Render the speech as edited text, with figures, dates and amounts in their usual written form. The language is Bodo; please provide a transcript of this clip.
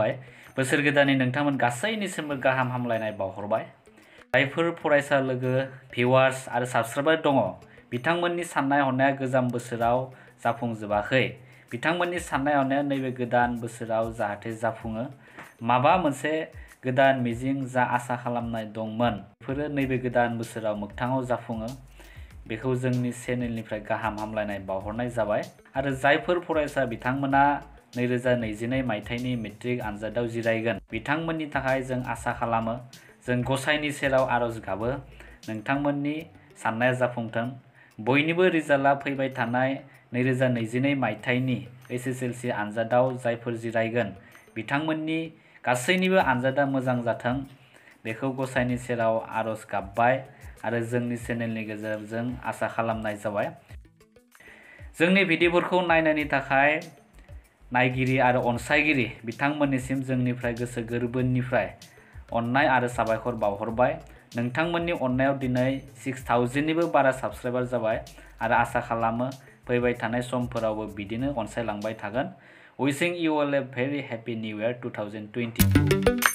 खुलुमबाय। बोसोर गोदाननि नोंथांमोन गासैनिसिमबो गाहाम हामलायनाय बावहरबाय। जायफोर फरायसा लोगो, भिउवार्स आरो साबस्क्राइबार दङ, बिथांमोननि साननाय हनाया गोजाम बोसोराव जाफुंजोबाखै। बिथांमोननि साननाय हनाया नैबे गोदान बोसोराव जाहाथे जाफुङो। माबा मोनसे गोदान मिजिं जा आसा खालामनाय दंमोन, बेफोरो नैबे गोदान बोसोराव मोगथाङाव जाफुङो। बेखौ जोंनि चेनेलनिफ्राय गाहाम हामलायनाय बावहरनाय जाबाय। आरो जायफोर फरायसा बिथांमोना 2022 मायथाइनि मेट्रिक आनजादाव जिरायगोन, बिथांमोननि थाखाय जों आसा खालामो, जों गसाइनि सेराव आरज गाबो, नोंथांमोननि साननाया जाफुंथों। बयनिबो रिजाल्टआ फैबाय थानाय 2022 मायथाइनि SSLC आनजादाव जायफोर जिरायगोन, बिथांमोननि गासैनिबो आनजादा मोजां जाथों। बेखौ गसाइनि सेराव आरज गाबबाय आरो जोंनि चेनेलनि गेजेरजों आसा खालामनाय जाबाय। जोंनि भिडिअफोरखौ नायनायनि थाखाय नायगिरि आरो अनसायगिरि बिथांमोननिसिम जोंनिफ्राय गोसो गोरबोनिफ्राय अननाय आरो साबायखर बावहरबाय। नोंथांमोननि अननायाव दिनै 6000निबो बारा साबस्क्राइबार जाबाय आरो आसा खालामो फैबाय थानाय समफोरावबो बिदिनो अनसायलांबाय थागोन। Wishing you all a very happy new year 2022.